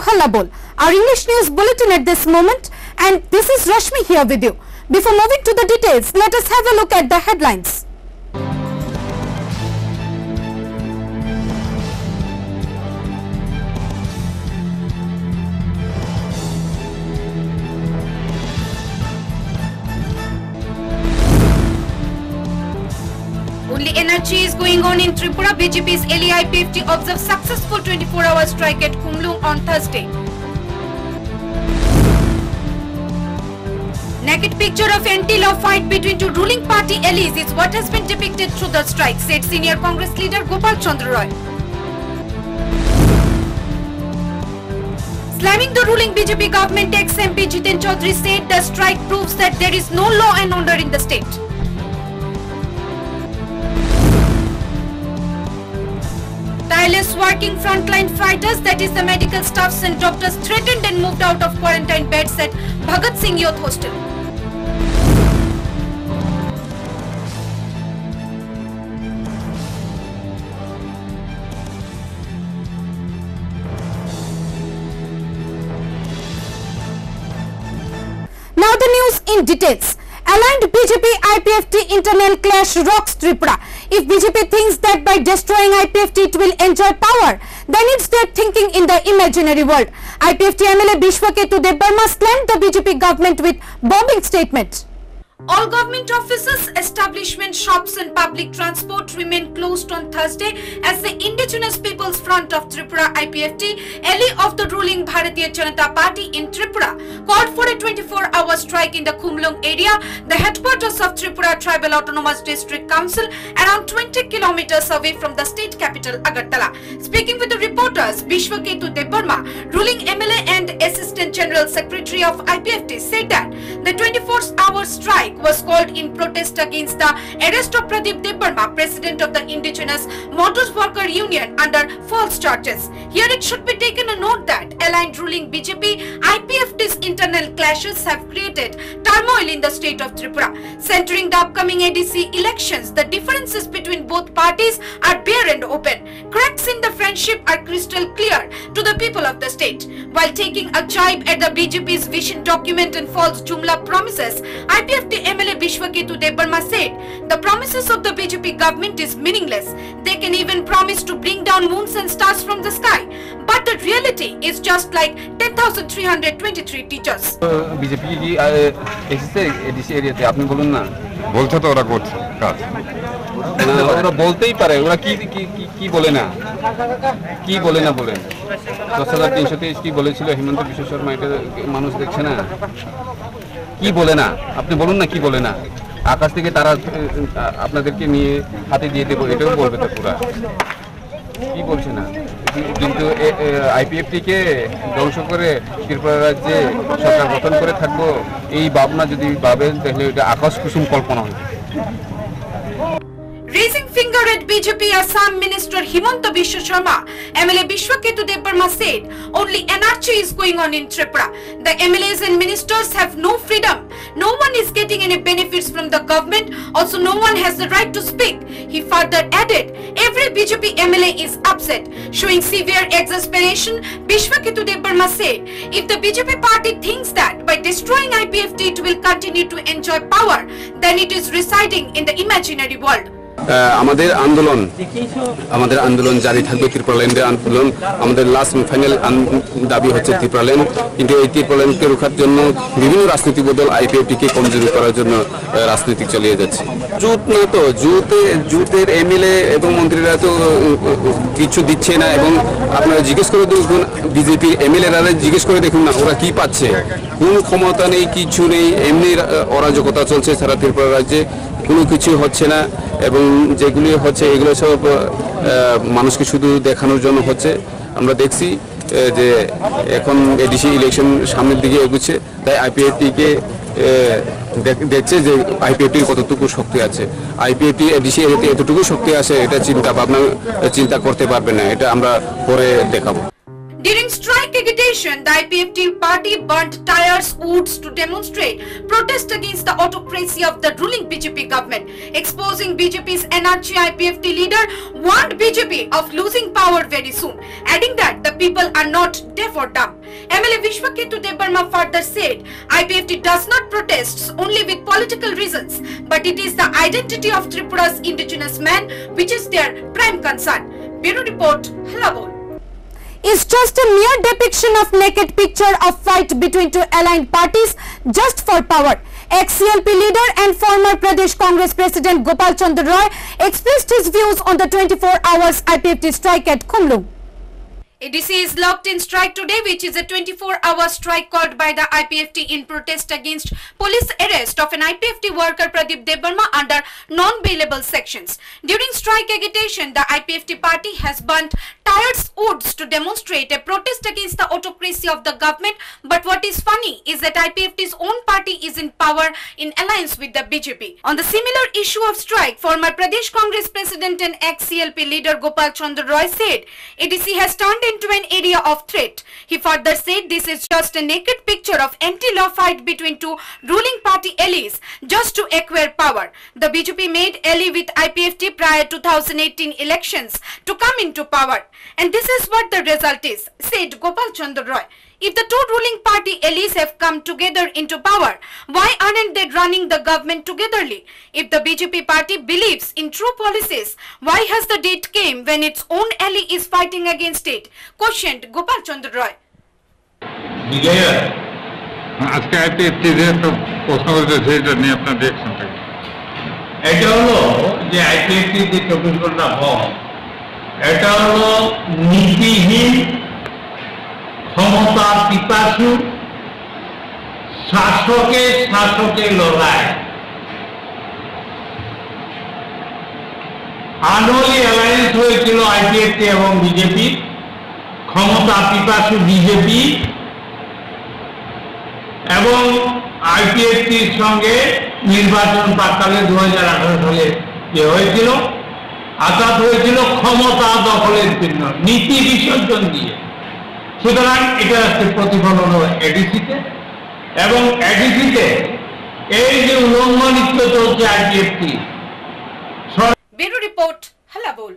to Halla Bol, our English news bulletin at this moment, and this is Rashmi here with you. Before moving to the details, let us have a look at the headlines. Only energy is going on in Tripura. BJP's LEIPFT observed successful 24-hour strike at Kumlung on Thursday. Naked picture of anti-law fight between two ruling party allies is what has been depicted through the strike, said senior Congress leader Gopal Chandra Roy. Slamming the ruling BJP government, ex-MP Jiten Chaudhary said the strike proves that there is no law and order in the state. Tireless working frontline fighters, that is the medical staffs and doctors, threatened and moved out of quarantine beds at Bhagat Singh Youth Hostel. Now the news in details. Aligned BJP IPFT internal clash rocks Tripura. If BJP thinks that by destroying IPFT it will enjoy power, then it's their thinking in the imaginary world. IPFT MLA Bishwaketu Debbarma slammed the BJP government with bombing statement. All government offices, establishments, shops and public transport remained closed on Thursday as the Indigenous People's Front of Tripura IPFT, ally of the ruling Bharatiya Janata Party in Tripura, called for a 24-hour strike in the Kumlung area, the headquarters of Tripura Tribal Autonomous District Council, around 20 kilometers away from the state capital Agartala. Speaking with the reporters, Bishwaketu Debbarma, ruling MLA and Assistant General Secretary of IPFT, said that the 24-hour strike was called in protest against the arrest of Pradeep Debbarma, president of the Indigenous Motors Worker Union, under false charges. Here it should be taken a note that aligned ruling BJP IPFT's internal clashes have created turmoil in the state of Tripura. Centering the upcoming ADC elections, the differences between both parties are bare and open. Cracks in the friendship are crystal clear to the people of the state. While taking a jibe at the BJP's vision document and false Jumla promises, IPFT MLA Bishwaketu Debbarma said the promises of the BJP government is meaningless. They can even promise to bring down moons and stars from the sky, but the reality is just like 10,323 teachers. BJP की ऐसे ADC area थे आपने बोलूँ ना बोलते तो ओरा coat काट ओरा बोलते ही पारे ओरा की बोले ना बोले 10,323 की बोले चिलो हिमंत विश्व शर्मा इटे मानुष देखছে না কি বলে না আপনি বলুন না কি বলে না আকাশ থেকে তারা আপনাদেরকে নিয়ে হাতে দিয়ে দেব এটাও বলবে তো পুরা কি বলছে না কিন্তু আইপিএফটি কে ধ্বংস করে ত্রিপুরা রাজ্যে সরকার গঠন করে থাকবো এই ভাবনা যদি ভাবেন তাহলে এটা আকাশ কুসুম কল্পনা হবে। Raising finger at BJP Assam Minister Himanta Biswa Sharma, MLA Bishwaketu Debbarma said only anarchy is going on in Tripura. The MLAs and ministers have no freedom. No one is getting any benefits from the government. Also, no one has the right to speak. He further added, every BJP MLA is upset. Showing severe exasperation, Bishwaketu Debbarma said, if the BJP party thinks that by destroying IPFT it will continue to enjoy power, then it is residing in the imaginary world. আমাদের আন্দোলন জারি থাকবে ত্রিপুরাল্যান্ডের আন্দোলন আমাদের last final দাবি হচ্ছে ত্রিপুরাল্যান্ড কিন্তু এই ত্রিপুরাল্যান্ডকে রক্ষার জন্য বিভিন্ন রাজনৈতিক দল আইপিএফটি কে কমজোরি করার জন্য রাজনীতি চালিয়ে যাচ্ছে জুট না তো জুটের এমএলএ এবং মন্ত্রীরা তো কিছু দিচ্ছে না এবং আপনারা জিজ্ঞেস করে দেখুন বিজেপি এমএলএরা জিজ্ঞেস করে দেখুন না ওরা কি পাচ্ছে কোনো ক্ষমতা নেই কিছু নেই এমনি অরাজকতা চলছে সারা ত্রিপুরা রাজ্যে কোনো কিছু হচ্ছে না এবং যেগুলি হচ্ছে এগুলো সব মানুষকে শুধু দেখানোর জন্য হচ্ছে আমরা দেখছি যে এখন এডিসি ইলেকশন সামনের দিকে এগোচ্ছে তাই আইপিএফটি কে দেখছে যে আইপিএফটির কতটুকু শক্তি আছে আইপিএফটি এডিসি এরিয়াতে এতটুকু শক্তি আছে এটা চিন্তা করতে পারবে না এটা আমরা পরে দেখাবো। During strike agitation, the IPFT party burnt tires, woods to demonstrate protest against the autocracy of the ruling BJP government. Exposing BJP's anarchy, IPFT leader warned BJP of losing power very soon, adding that the people are not deaf or dumb. MLA Vishwaketu Debbarma further said, IPFT does not protest only with political reasons, but it is the identity of Tripura's indigenous man which is their prime concern. Bureau Report, Halabol. Is just a mere depiction of naked picture of fight between two aligned parties just for power. Ex-CLP leader and former Pradesh Congress President Gopal Chandra Roy expressed his views on the 24 hours IPFT strike at Khumlung. ADC is locked in strike today, which is a 24-hour strike called by the IPFT in protest against police arrest of an IPFT worker Pradeep Debbarma under non-bailable sections. During strike agitation, the IPFT party has burnt tires woods to demonstrate a protest against the autocracy of the government. But what is funny is that IPFT's own party is in power in alliance with the BJP. On the similar issue of strike, former Pradesh Congress President and ex-CLP leader Gopal Chandra Roy said ADC has turned into an area of threat. He further said this is just a naked picture of anti-law fight between two ruling party allies just to acquire power. The BJP made ally with IPFT prior 2018 elections to come into power. And this is what the result is, said Gopal Chandra Roy. If the two ruling party allies have come together into power, why aren't they running the government togetherly? If the BJP party believes in true policies, why has the date came when its own ally is fighting against it? Questioned Gopal Chandra Roy. আজকে IPFT যে সব প্রশ্ন করেছে সেটা নিয়ে আপনার reaction থাকে। এটা হলো যে আইপিএফটি যে 24 ঘন্টা বন্ধ, এটা হলো নীতিহীন, ক্ষমতা পিপাসু, শাসকের লড়াই। আনলি অ্যালায়েন্স হয়েছিল আইপিএফটি এবং বিজেপি, ক্ষমতা পিপাসু বিজেপি এবং আইপিএফটির সঙ্গে নির্বাচন প্রাক্কালে 2018 সালে যে হয়েছিল, আঘাত হয়েছিল ক্ষমতা দখলের জন্য নীতি বিসর্জন দিয়ে। সুতরাং এটা একটা প্রতিফলন হলো এডিসিতে, এবং এডিসিতে এই যে উলঙ্ঘনিত চলছে IPFT. Bureau Report, Halabol.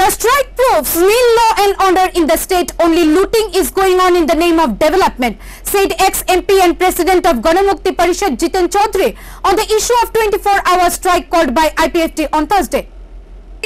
The strike proves nil law and order in the state. Only looting is going on in the name of development, said ex-MP and President of Ganamukti Parishad Jiten Chaudhary on the issue of 24-hour strike called by IPFT on Thursday.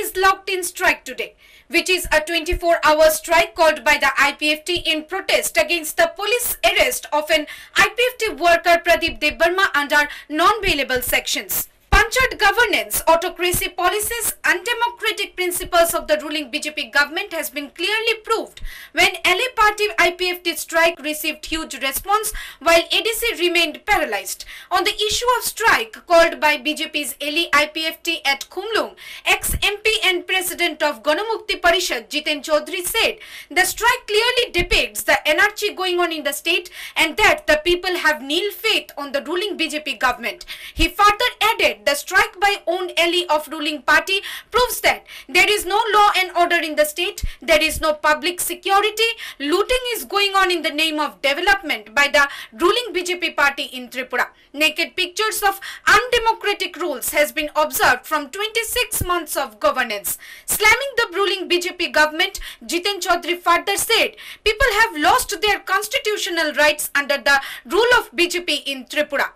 Is locked in strike today, which is a 24-hour strike called by the IPFT in protest against the police arrest of an IPFT worker Pradeep Debbarma under non-bailable sections. Panchayat governance, autocracy policies, undemocratic principles of the ruling BJP government has been clearly proved when LA party IPFT strike received huge response while ADC remained paralyzed. On the issue of strike called by BJP's ally IPFT at Khumlung, ex-MP and President of Ganamukti Parishad Jiten Chaudhary said the strike clearly depicts the anarchy going on in the state and that the people have nil faith on the ruling BJP government. He further added the strike by own ally of ruling party proves that there is no law and order in the state, there is no public security, looting is going on in the name of development by the ruling BJP party in Tripura. Naked pictures of undemocratic rules has been observed from 26 months of governance. Slamming the ruling BJP government, Jiten Chaudhary further said people have lost their constitutional rights under the rule of BJP in Tripura.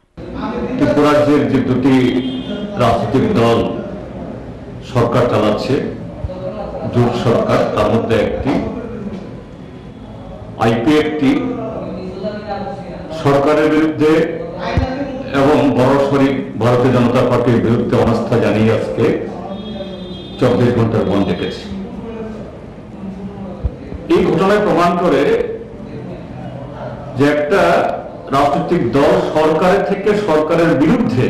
ত্রিপুরাজ্যের যে দুটি রাজনৈতিক দল সরকার চালাচ্ছে, জোট সরকার, তার মধ্যে একটি IPFT সরকারের বিরুদ্ধে এবং বড়সড়ি ভারতীয় জনতা পার্টির বিরুদ্ধে অনাস্থা জানিয়ে আজকে 24 ঘন্টার বন্ধ ডেকেছে। এই ঘটনায় প্রমাণ করে যে একটা রাজনৈতিক দল সরকারের থেকে সরকারের বিরুদ্ধে,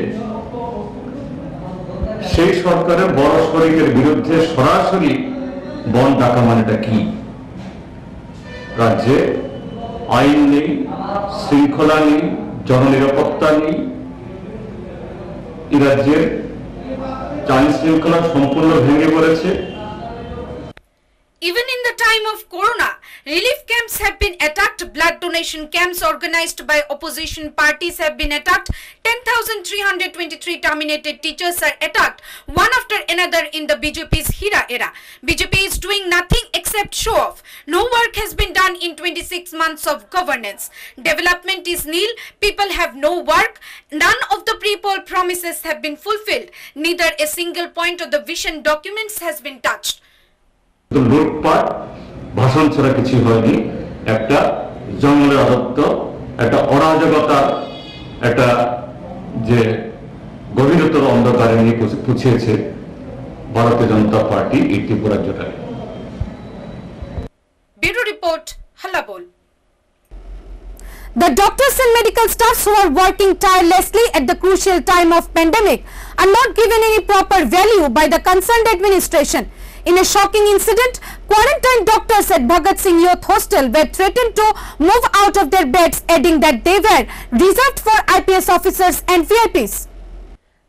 সেই সরকারের বড় শরিকের বিরুদ্ধে সরাসরি বন ডাকা মানেটা কি? রাজ্যে আইন নেই, শৃঙ্খলা নেই, জননিরাপত্তা নেই, এই রাজ্যের আইন শৃঙ্খলা সম্পূর্ণ ভেঙে পড়েছে। Even in the time of Corona, relief camps have been attacked, blood donation camps organized by opposition parties have been attacked, 10,323 terminated teachers are attacked, one after another in the BJP's Hira era. BJP is doing nothing except show off. No work has been done in 26 months of governance. Development is nil. People have no work. None of the pre-poll promises have been fulfilled. Neither a single point of the vision documents has been touched. The লুটপাট ভাষণ ছাড়া কিছু হয়নি একটা জঙ্গলের রাজত্ব একটা অরাজকতা একটা যে গভীরতর অন্ধকারে নিয়ে পুছিয়েছে ভারতীয় জনতা পার্টি এই ত্রিপুরা জোটে Bureau Report, Halabol. The doctors and medical staffs who are working tirelessly at the crucial time of pandemic are not given any proper value by the concerned administration. In a shocking incident, quarantined doctors at Bhagat Singh Youth Hostel were threatened to move out of their beds, adding that they were reserved for IPS officers and VIPs.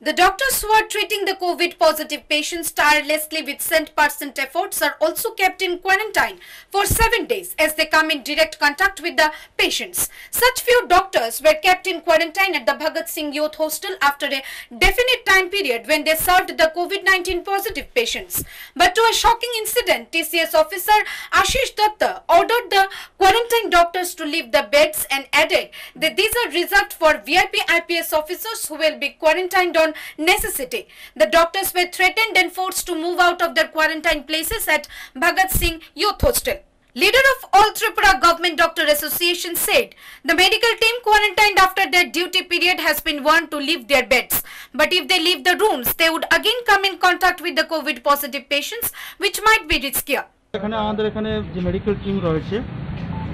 The doctors who are treating the COVID-positive patients tirelessly with 100% efforts are also kept in quarantine for 7 days as they come in direct contact with the patients. Such few doctors were kept in quarantine at the Bhagat Singh Youth Hostel after a definite time period when they served the COVID-19 positive patients. But to a shocking incident, TCS officer Ashish Datta ordered the quarantine doctors to leave the beds and added that these are reserved for VIP IPS officers who will be quarantined on necessity. The doctors were threatened and forced to move out of their quarantine places at Bhagat Singh Youth Hostel. Leader of All Tripura Government Doctor Association said the medical team quarantined after their duty period has been warned to leave their beds. But if they leave the rooms, they would again come in contact with the COVID positive patients, which might be riskier. এখানে আমাদের এখানে যে medical team রয়েছে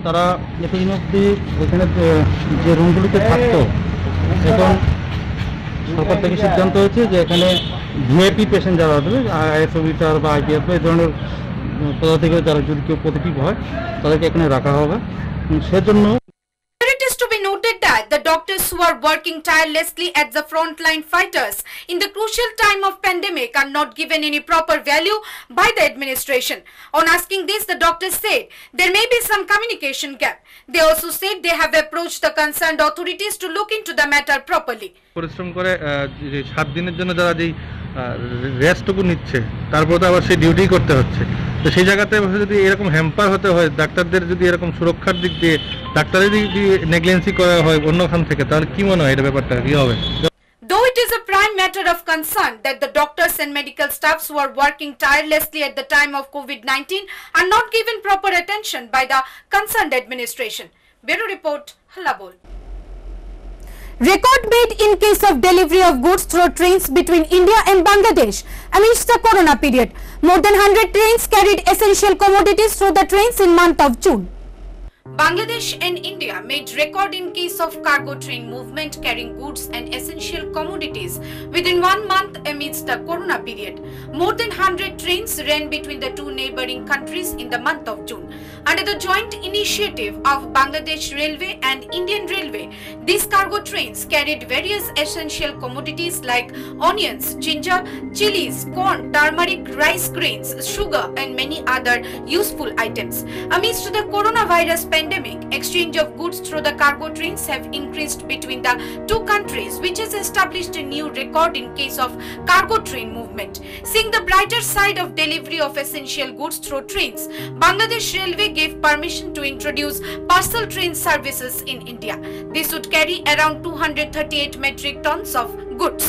তারা এতদিন অবধি এখানে যে রুমগুলিতে থাকতো এখন সরকার থেকে সিদ্ধান্ত হয়েছে যে এখানে ভিআইপি পেশেন্ট যারা হবে আইএস অফিসার বা আইপিএস এই ধরনের পদাধিকারী যারা যদি কেউ পজিটিভ হয় তাদেরকে এখানে রাখা হবে সেজন্য It is to be noted that the doctors who are working tirelessly as the frontline fighters in the crucial time of pandemic are not given any proper value by the administration. On asking this, the doctors said there may be some communication gap. They also said they have approached the concerned authorities to look into the matter properly. পরিশ্রম করে যে 7 দিনের জন্য যারা যেই রেস্টটুকু নিচ্ছে তারপর তো আবার সেই ডিউটি করতে হচ্ছে তো সেই জায়গাতে যদি এরকম হ্যাম্পার হতে হয় ডাক্তারদের যদি এরকম সুরক্ষার দিক দিয়ে ডাক্তারের যদি নেগলিজেন্সি করা হয় অন্যখান থেকে তাহলে কি মনে হয় এটা ব্যাপারটা কি হবে Though it is a prime matter of concern that the doctors and medical staffs who are working tirelessly at the time of COVID-19 are not given proper attention by the concerned administration. Bureau Report, Halabol. Record made in case of delivery of goods through trains between India and Bangladesh amidst the corona period. More than 100 trains carried essential commodities through the trains in month of June. Bangladesh and India made record in case of cargo train movement carrying goods and essential commodities within 1 month amidst the corona period. More than 100 trains ran between the two neighboring countries in the month of June. Under the joint initiative of Bangladesh Railway and Indian Railway, these cargo trains carried various essential commodities like onions, ginger, chilies, corn, turmeric, rice grains, sugar and many other useful items. Amidst the coronavirus pandemic, exchange of goods through the cargo trains have increased between the two countries, which has established a new record in case of cargo train movement. Seeing the brighter side of delivery of essential goods through trains, Bangladesh Railway gave permission to introduce parcel train services in India. This would carry around 238 metric tons of goods.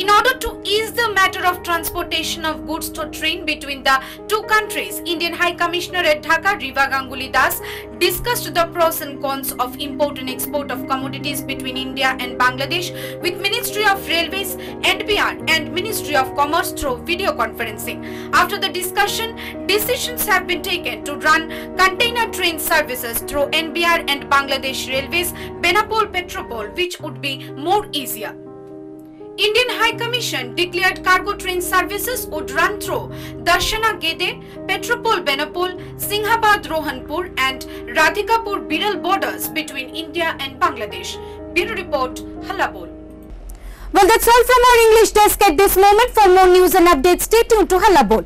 In order to ease the matter of transportation of goods through train between the two countries, Indian High Commissioner at Dhaka, Riva Ganguly Das, discussed the pros and cons of import and export of commodities between India and Bangladesh with Ministry of Railways, NBR and Ministry of Commerce through video conferencing. After the discussion, decisions have been taken to run container train services through NBR and Bangladesh Railways, Benapol Petropol, which would be more easier. Indian High Commission declared cargo train services would run through Darshana Gede, Petropol Benapol, Singhabad Rohanpur and Radhikapur Biral borders between India and Bangladesh. Bureau Report, Halabol. Well, that's all from our English desk at this moment. For more news and updates, stay tuned to Halabol.